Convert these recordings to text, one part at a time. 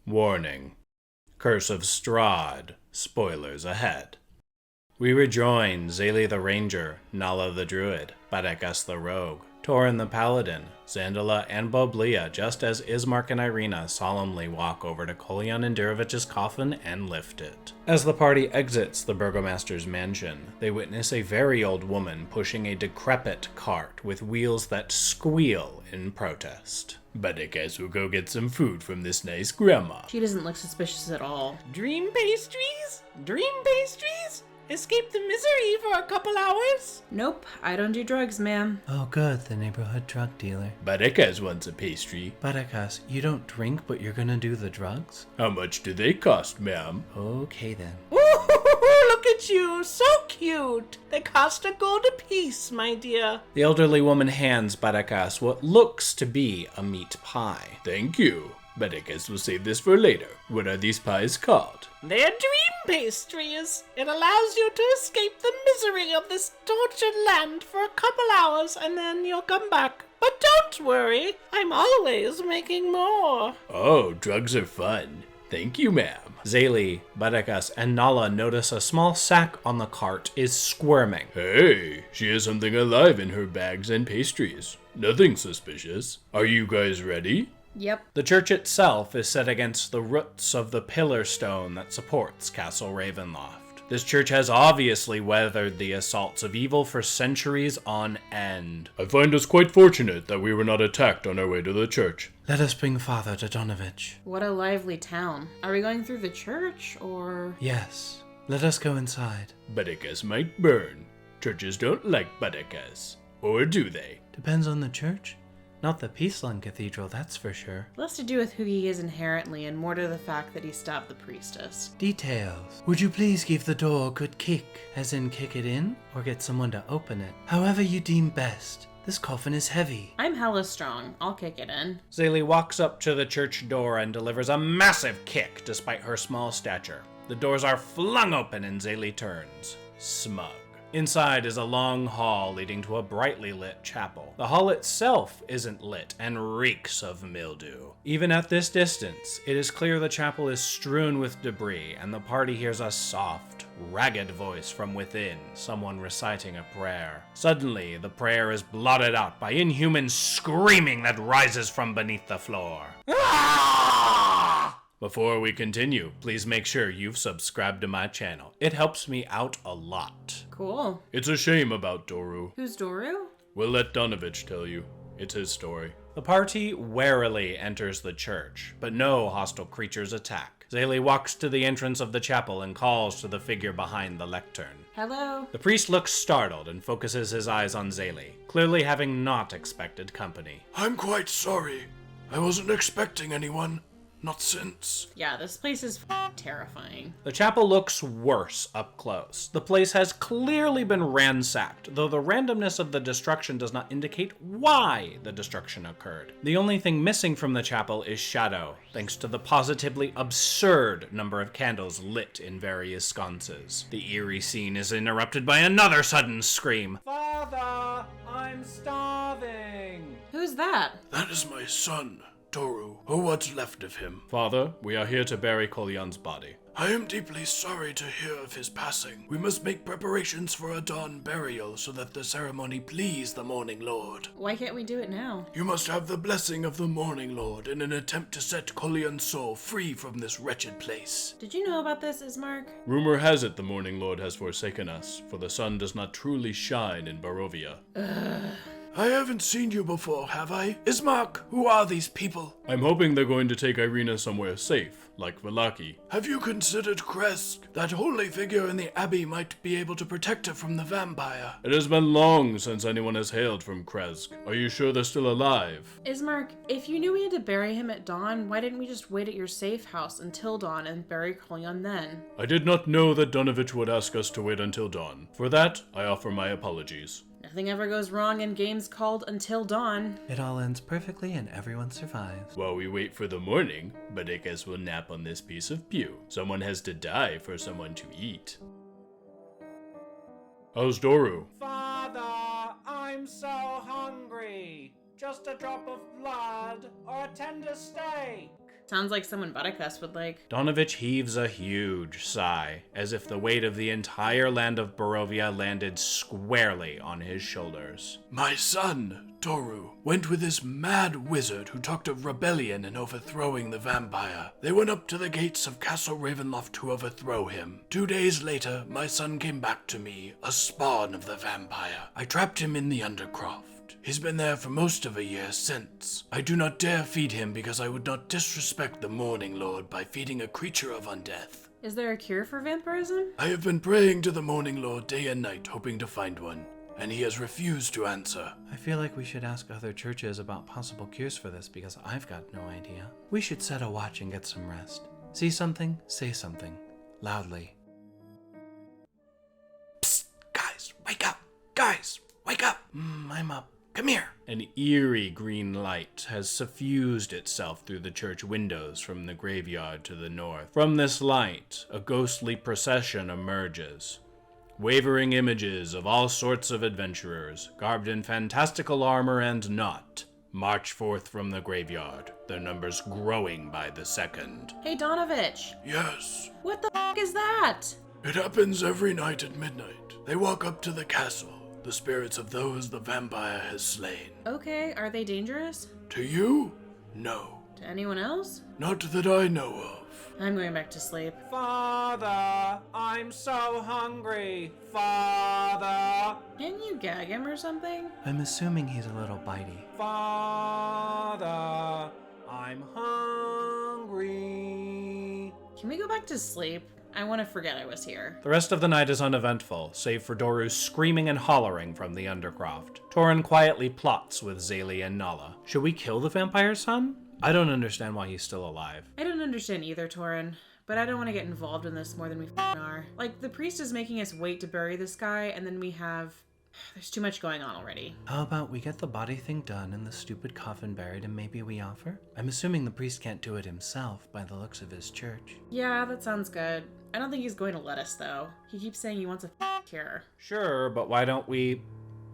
Warning. Curse of Strahd. Spoilers ahead. We rejoin Zayli the Ranger, Nala the Druid, Badakas the Rogue, Torin the Paladin, Zandala and Boblia, just as Ismark and Irina solemnly walk over to Kolyan and Durovich's coffin and lift it. As the party exits the Burgomaster's mansion, they witness a very old woman pushing a decrepit cart with wheels that squeal in protest. Badakas will go get some food from this nice grandma. She doesn't look suspicious at all. Dream pastries? Dream pastries? Escape the misery for a couple hours? Nope, I don't do drugs, ma'am. Oh good, the neighborhood drug dealer. Badakas wants a pastry. Badakas, you don't drink, but you're gonna do the drugs? How much do they cost, ma'am? Okay then. Ooh, look at you, so cute. They cost a gold apiece, my dear. The elderly woman hands Badakas what looks to be a meat pie. Thank you. Badakas will save this for later. What are these pies called? They're dream pastries. It allows you to escape the misery of this tortured land for a couple hours and then you'll come back. But don't worry, I'm always making more. Oh, drugs are fun. Thank you, ma'am. Zayli, Badakas, and Nala notice a small sack on the cart is squirming. Hey, she has something alive in her bags and pastries. Nothing suspicious. Are you guys ready? Yep. The church itself is set against the roots of the pillar stone that supports Castle Ravenloft. This church has obviously weathered the assaults of evil for centuries on end. I find us quite fortunate that we were not attacked on our way to the church. Let us bring Father to Donovich. What a lively town. Are we going through the church, or...? Yes, let us go inside. Badakas might burn. Churches don't like Badakas. Or do they? Depends on the church. Not the Peaceland Cathedral, that's for sure. Less to do with who he is inherently and more to the fact that he stabbed the priestess. Details. Would you please give the door a good kick, as in kick it in, or get someone to open it? However you deem best. This coffin is heavy. I'm hella strong. I'll kick it in. Zayli walks up to the church door and delivers a massive kick despite her small stature. The doors are flung open and Zayli turns, smug. Inside is a long hall leading to a brightly lit chapel. The hall itself isn't lit and reeks of mildew. Even at this distance, it is clear the chapel is strewn with debris, and the party hears a soft, ragged voice from within, someone reciting a prayer. Suddenly, the prayer is blotted out by inhuman screaming that rises from beneath the floor. Before we continue, please make sure you've subscribed to my channel. It helps me out a lot. Cool. It's a shame about Doru. Who's Doru? We'll let Donovich tell you. It's his story. The party warily enters the church, but no hostile creatures attack. Zayli walks to the entrance of the chapel and calls to the figure behind the lectern. Hello? The priest looks startled and focuses his eyes on Zayli, clearly having not expected company. I'm quite sorry. I wasn't expecting anyone. Not since. Yeah, this place is terrifying. The chapel looks worse up close. The place has clearly been ransacked, though the randomness of the destruction does not indicate why the destruction occurred. The only thing missing from the chapel is shadow, thanks to the positively absurd number of candles lit in various sconces. The eerie scene is interrupted by another sudden scream. Father, I'm starving. Who's that? That is my son, Doru, or what's left of him. Father, we are here to bury Kolyan's body. I am deeply sorry to hear of his passing. We must make preparations for a dawn burial so that the ceremony please the Morning Lord. Why can't we do it now? You must have the blessing of the Morning Lord in an attempt to set Kolyan's soul free from this wretched place. Did you know about this, Ismark? Rumor has it the Morning Lord has forsaken us, for the sun does not truly shine in Barovia. I haven't seen you before, have I? Ismark, who are these people? I'm hoping they're going to take Irina somewhere safe, like Vallaki. Have you considered Kresk? That holy figure in the abbey might be able to protect her from the vampire. It has been long since anyone has hailed from Kresk. Are you sure they're still alive? Ismark, if you knew we had to bury him at dawn, why didn't we just wait at your safe house until dawn and bury Kolyan then? I did not know that Donovich would ask us to wait until dawn. For that, I offer my apologies. Nothing ever goes wrong in games called Until Dawn. It all ends perfectly and everyone survives. While we wait for the morning, Badakas will nap on this piece of pew. Someone has to die for someone to eat. How's Doru? Father, I'm so hungry. Just a drop of blood or a tender steak. Sounds like someone Butticus would like. Donovich heaves a huge sigh, as if the weight of the entire land of Barovia landed squarely on his shoulders. My son, Toru, went with this mad wizard who talked of rebellion and overthrowing the vampire. They went up to the gates of Castle Ravenloft to overthrow him. 2 days later, my son came back to me, a spawn of the vampire. I trapped him in the Undercroft. He's been there for most of a year since. I do not dare feed him because I would not disrespect the Morning Lord by feeding a creature of undeath. Is there a cure for vampirism? I have been praying to the Morning Lord day and night, hoping to find one, and he has refused to answer. I feel like we should ask other churches about possible cures for this because I've got no idea. We should set a watch and get some rest. See something, say something. Loudly. Psst, guys, wake up! Guys, wake up! I'm up. Come here! An eerie green light has suffused itself through the church windows from the graveyard to the north. From this light, a ghostly procession emerges. Wavering images of all sorts of adventurers, garbed in fantastical armor and not, march forth from the graveyard, their numbers growing by the second. Hey, Donovich. Yes. What the f*** is that? It happens every night at midnight. They walk up to the castle, the spirits of those the vampire has slain. Okay, are they dangerous? To you? No. To anyone else? Not that I know of. I'm going back to sleep. Father, I'm so hungry. Father, Can't you gag him or something? I'm assuming he's a little bitey. Father, I'm hungry. Can we go back to sleep? I want to forget I was here. The rest of the night is uneventful, save for Doru's screaming and hollering from the Undercroft. Torin quietly plots with Zaylee and Nala. Should we kill the vampire's son? I don't understand why he's still alive. I don't understand either, Torin, but I don't want to get involved in this more than we f***ing are. Like, the priest is making us wait to bury this guy, and then we have... There's too much going on already. How about we get the body thing done and the stupid coffin buried and maybe we offer? I'm assuming the priest can't do it himself by the looks of his church. Yeah, that sounds good. I don't think he's going to let us, though. He keeps saying he wants a cure. Sure, but why don't we...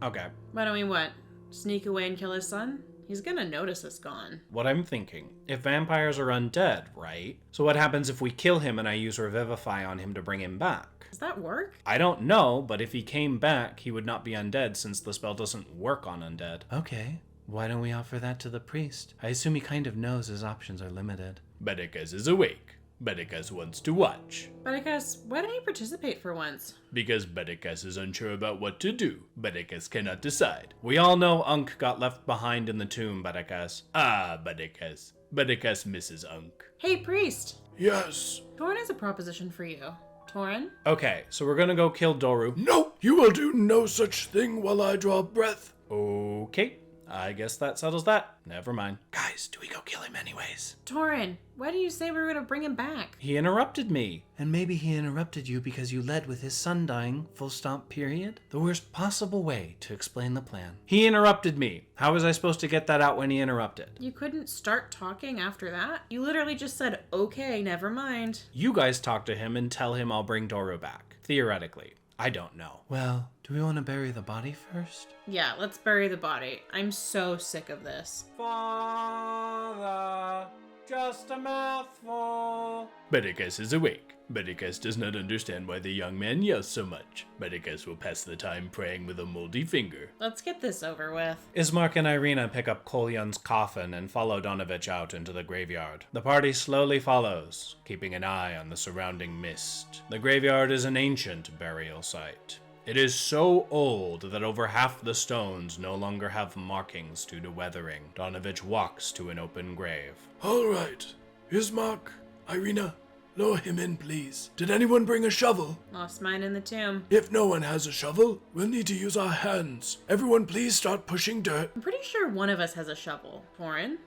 Okay. Why don't we what? Sneak away and kill his son? He's gonna notice us gone. What I'm thinking, if vampires are undead, right? So what happens if we kill him and I use Revivify on him to bring him back? Does that work? I don't know, but if he came back, he would not be undead since the spell doesn't work on undead. Okay, why don't we offer that to the priest? I assume he kind of knows his options are limited. Bedikas is awake. Bedikas wants to watch. Bedikas, why don't you participate for once? Because Bedikas is unsure about what to do. Bedikas cannot decide. We all know Unk got left behind in the tomb, Bedikas. Ah, Bedikas. Bedikas misses Unk. Hey, priest! Yes. Torin has a proposition for you. Torin? Okay, so we're gonna go kill Doru. No, you will do no such thing while I draw breath. Okay, I guess that settles that. Never mind. Guys, do we go kill him anyways? Torin, why did you say we were gonna bring him back? He interrupted me. And maybe he interrupted you because you led with his son dying, full stop period? The worst possible way to explain the plan. He interrupted me. How was I supposed to get that out when he interrupted? You couldn't start talking after that? You literally just said, okay, never mind. You guys talk to him and tell him I'll bring Doru back. Theoretically. I don't know. Well, do we want to bury the body first? Yeah, let's bury the body. I'm so sick of this. Father, just a mouthful. Bedikas is awake. Bedikas does not understand why the young man yells so much. Bedikas will pass the time praying with a moldy finger. Let's get this over with. Ismark and Irina pick up Kolyon's coffin and follow Donovich out into the graveyard. The party slowly follows, keeping an eye on the surrounding mist. The graveyard is an ancient burial site. It is so old that over half the stones no longer have markings due to weathering. Donovich walks to an open grave. All right. Ismark, Irina, lower him in, please. Did anyone bring a shovel? Lost mine in the tomb. If no one has a shovel, we'll need to use our hands. Everyone please start pushing dirt. I'm pretty sure one of us has a shovel. Torin?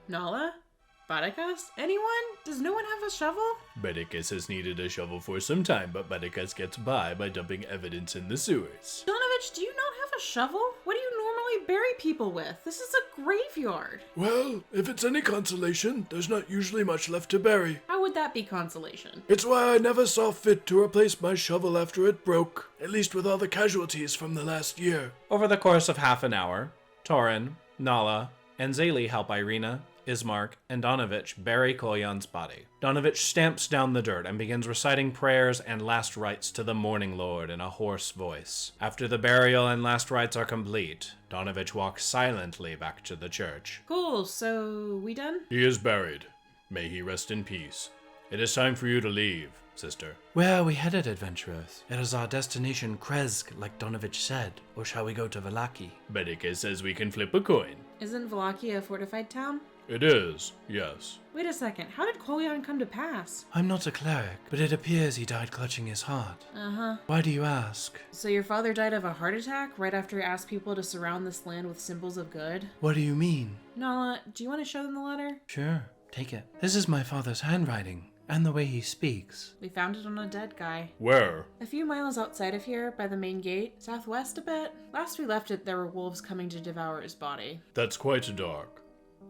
Nala? Bedikas? Anyone? Does no one have a shovel? Bedikas has needed a shovel for some time, but Bedikas gets by dumping evidence in the sewers. Donovich, do you not have a shovel? What do you normally bury people with? This is a graveyard. Well, if it's any consolation, there's not usually much left to bury. How would that be consolation? It's why I never saw fit to replace my shovel after it broke, at least with all the casualties from the last year. Over the course of half an hour, Torin, Nala, and Zaylee help Irina, Ismark, and Donovich bury Kolyan's body. Donovich stamps down the dirt and begins reciting prayers and last rites to the Morning Lord in a hoarse voice. After the burial and last rites are complete, Donovich walks silently back to the church. Cool, so we done? He is buried. May he rest in peace. It is time for you to leave, sister. Where are we headed, adventurers? It is our destination Krezk, like Donovich said, or shall we go to Vallaki? Bedeke says we can flip a coin. Isn't Vallaki a fortified town? It is, yes. Wait a second, how did Kolyan come to pass? I'm not a cleric, but it appears he died clutching his heart. Uh-huh. Why do you ask? So your father died of a heart attack right after he asked people to surround this land with symbols of good? What do you mean? Nala, do you want to show them the letter? Sure, take it. This is my father's handwriting, and the way he speaks. We found it on a dead guy. Where? A few miles outside of here, by the main gate, southwest a bit. Last we left it, there were wolves coming to devour his body. That's quite dark.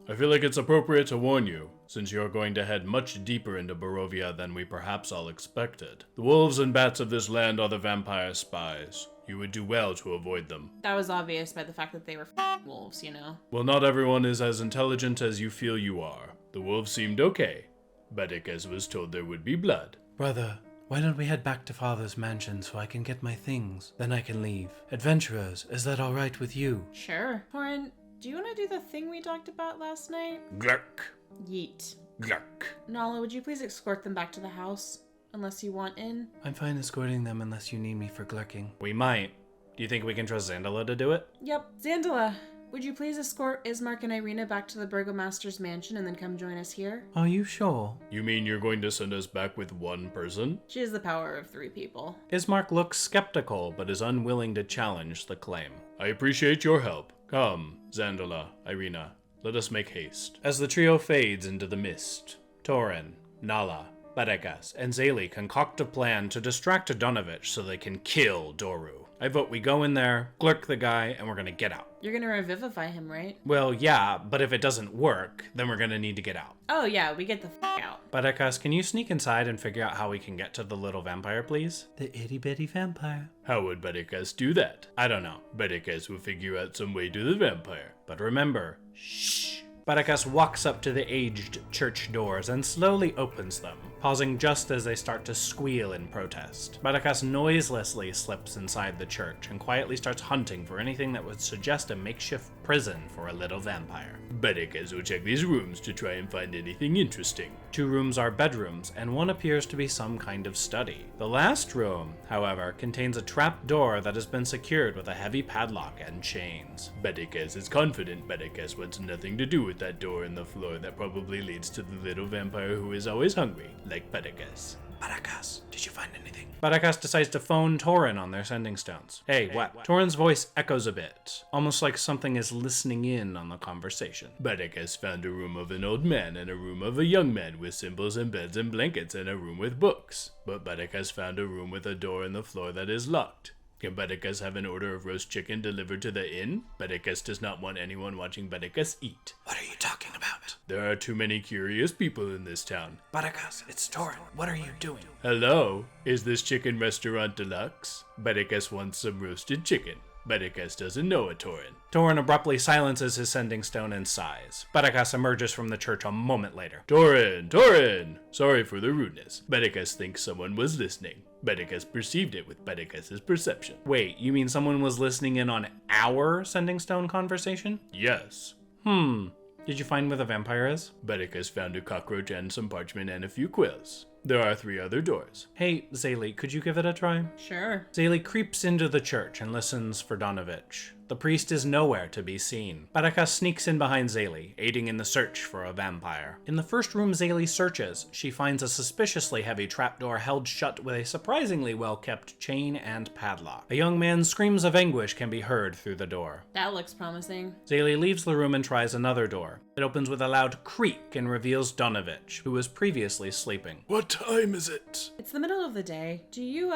I feel like it's appropriate to warn you, since you're going to head much deeper into Barovia than we perhaps all expected. The wolves and bats of this land are the vampire spies. You would do well to avoid them. That was obvious by the fact that they were wolves, you know. Well, not everyone is as intelligent as you feel you are. The wolves seemed okay. Bedekes was told there would be blood. Brother, why don't we head back to father's mansion so I can get my things? Then I can leave. Adventurers, is that alright with you? Sure. Torin, do you want to do the thing we talked about last night? Gluck, Yeet. gluck. Nala, would you please escort them back to the house? Unless you want in? I'm fine escorting them unless you need me for glurking. We might. Do you think we can trust Zandala to do it? Yep. Zandala, would you please escort Ismark and Irina back to the Burgomaster's mansion and then come join us here? Are you sure? You mean you're going to send us back with one person? She has the power of 3 people. Ismark looks skeptical, but is unwilling to challenge the claim. I appreciate your help. Come, Zandala, Irina, let us make haste. As the trio fades into the mist, Torin, Nala, Bedekas, and Zayli concoct a plan to distract Donovich so they can kill Doru. I vote we go in there, glurk the guy, and we're gonna get out. You're gonna revivify him, right? Well, yeah, but if it doesn't work, then we're gonna need to get out. Oh yeah, we get the out. Bedekas, can you sneak inside and figure out how we can get to the little vampire, please? The itty bitty vampire. How would Bedekes do that? I don't know. Bedekes will figure out some way to the vampire. But remember, shh. Bedekas walks up to the aged church doors and slowly opens them, pausing just as they start to squeal in protest. Bedekas noiselessly slips inside the church and quietly starts hunting for anything that would suggest a makeshift prison for a little vampire. Bedekes will check these rooms to try and find anything interesting. 2 rooms are bedrooms, and one appears to be some kind of study. The last room, however, contains a trap door that has been secured with a heavy padlock and chains. Bedekes is confident Bedekes wants nothing to do with that door in the floor that probably leads to the little vampire who is always hungry, like Bedekes. Bedekas, did you find anything? Bedekas decides to phone Torin on their sending stones. Hey, what? Torin's voice echoes a bit, almost like something is listening in on the conversation. Bedekes found a room of an old man and a room of a young man with symbols and beds and blankets and a room with books. But Bedekes found a room with a door in the floor that is locked. Can Bedekes have an order of roast chicken delivered to the inn? Bedekes does not want anyone watching Bedekes eat. What are you talking about? There are too many curious people in this town. Bedekas, it's Torin. What are you doing? Hello, is this chicken restaurant deluxe? Bedekes wants some roasted chicken. Bedekes doesn't know a Torin. Torin abruptly silences his sending stone and sighs. Bedekas emerges from the church a moment later. Torin! Torin! Sorry for the rudeness. Bedekes thinks someone was listening. Bedekes perceived it with Bedekes' perception. Wait, you mean someone was listening in on our sending stone conversation? Yes. Did you find where the vampire is? Bedekes found a cockroach and some parchment and a few quills. There are 3 other doors. Hey, Zayli, could you give it a try? Sure. Zayli creeps into the church and listens for Donovich. The priest is nowhere to be seen. Bedekas sneaks in behind Zayli, aiding in the search for a vampire. In the first room Zayli searches, she finds a suspiciously heavy trapdoor held shut with a surprisingly well-kept chain and padlock. A young man's screams of anguish can be heard through the door. That looks promising. Zayli leaves the room and tries another door. It opens with a loud creak and reveals Donovich, who was previously sleeping. What time is it? It's the middle of the day. Do you,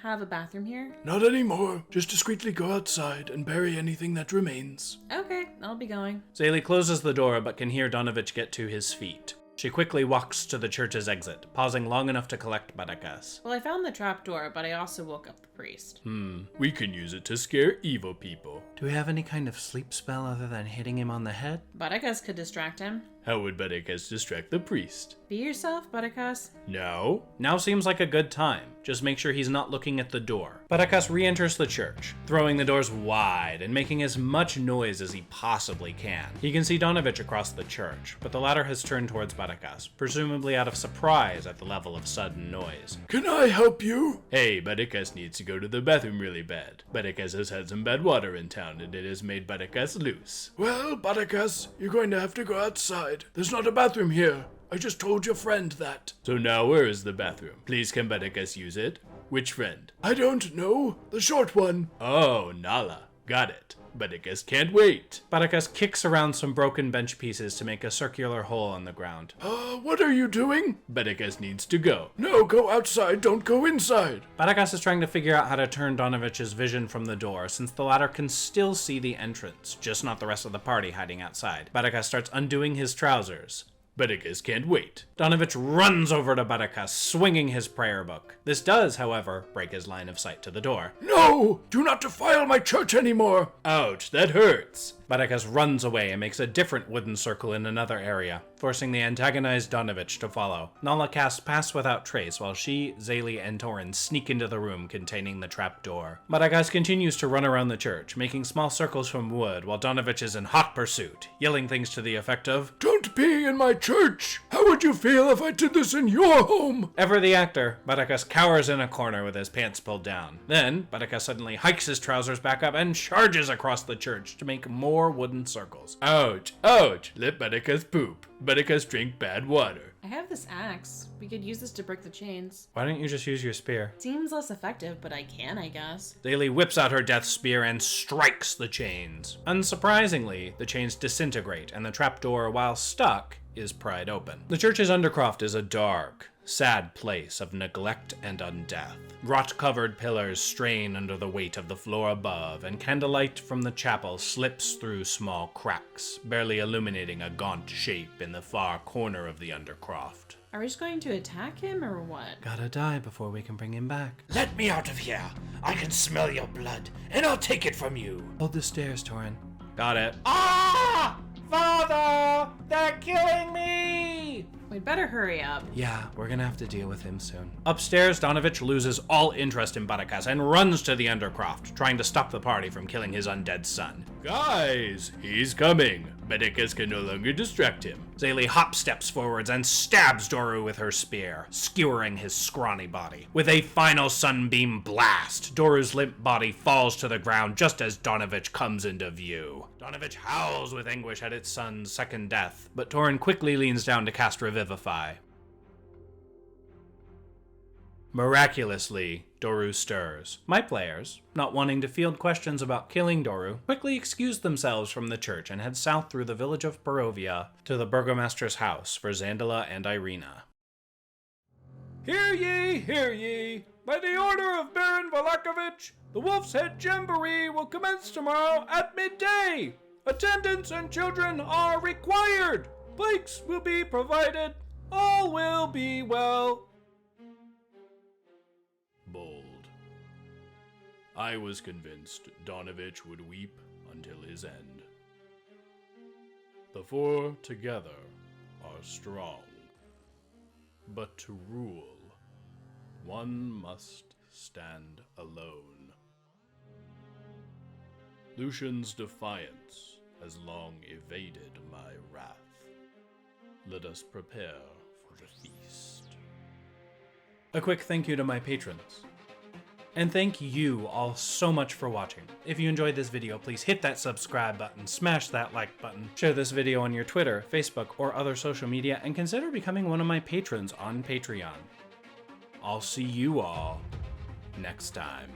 have a bathroom here? Not anymore. Just discreetly go outside and bury anything that remains. Okay, I'll be going. Zayli closes the door but can hear Donovich get to his feet. She quickly walks to the church's exit, pausing long enough to collect Butticus. Well, I found the trapdoor, but I also woke up the priest. We can use it to scare evil people. Do we have any kind of sleep spell other than hitting him on the head? Butticus could distract him. How would Butticus distract the priest? Be yourself, Butticus. No? Now seems like a good time. Just make sure he's not looking at the door. Butticus re-enters the church, throwing the doors wide and making as much noise as he possibly can. He can see Donovich across the church, but the latter has turned towards Butticus, presumably out of surprise at the level of sudden noise. Can I help you? Hey, Butticus needs to go to the bathroom really bad. Butticus has had some bad water in town and it has made Butticus loose. Well, Butticus, you're going to have to go outside. There's not a bathroom here. I just told your friend that. So now where is the bathroom? Please can Butticus use it? Which friend? I don't know. The short one. Oh, Nala. Got it. Butticus can't wait. Butticus kicks around some broken bench pieces to make a circular hole on the ground. What are you doing? Butticus needs to go. No, go outside. Don't go inside. Butticus is trying to figure out how to turn Donovich's vision from the door, since the latter can still see the entrance, just not the rest of the party hiding outside. Butticus starts undoing his trousers. Butticus can't wait. Donovich runs over to Butticus, swinging his prayer book. This does, however, break his line of sight to the door. No! Do not defile my church anymore! Ouch, that hurts. Butticus runs away and makes a different wooden circle in another area, forcing the antagonized Donovich to follow. Nala casts Pass Without Trace while she, Zaylee, and Torin sneak into the room containing the trap door. Butticus continues to run around the church, making small circles from wood while Donovich is in hot pursuit, yelling things to the effect of, Don't be in my church! How would you feel if I did this in your home? Ever the actor, Butticus cowers in a corner with his pants pulled down. Then, Butticus suddenly hikes his trousers back up and charges across the church to make more wooden circles. Ouch, ouch, let Butticus poop. Butticus drink bad water. I have this axe. We could use this to break the chains. Why don't you just use your spear? Seems less effective, but I can, I guess. Zaylee whips out her death spear and strikes the chains. Unsurprisingly, the chains disintegrate and the trapdoor, while stuck, is pried open. The church's undercroft is a dark, sad place of neglect and undeath. Rot-covered pillars strain under the weight of the floor above, and candlelight from the chapel slips through small cracks, barely illuminating a gaunt shape in the far corner of the undercroft. Are we just going to attack him, or what? Gotta die before we can bring him back. Let me out of here. I can smell your blood, and I'll take it from you. Hold the stairs, Torin. Got it. Ah! Father! They're killing me! We'd better hurry up. Yeah, we're gonna have to deal with him soon. Upstairs, Donovich loses all interest in Butticus and runs to the undercroft, trying to stop the party from killing his undead son. Guys, he's coming. Butticus can no longer distract him. Zaylee hop steps forwards and stabs Doru with her spear, skewering his scrawny body. With a final sunbeam blast, Doru's limp body falls to the ground just as Donovich comes into view. Donovich howls with anguish at its son's second death, but Torin quickly leans down to cast Revivify. Miraculously, Doru stirs. My players, not wanting to field questions about killing Doru, quickly excuse themselves from the church and head south through the village of Barovia to the burgomaster's house for Zandala and Irina. Hear ye, hear ye! By the order of Baron Valakovich, the Wolf's Head Jamboree will commence tomorrow at midday! Attendants and children are required! Bikes will be provided. All will be well. Bold. I was convinced Donovich would weep until his end. The four together are strong, but to rule, one must stand alone. Lucian's defiance has long evaded my wrath. Let us prepare for the feast. A quick thank you to my patrons. And thank you all so much for watching. If you enjoyed this video, please hit that subscribe button, smash that like button, share this video on your Twitter, Facebook, or other social media, and consider becoming one of my patrons on Patreon. I'll see you all next time.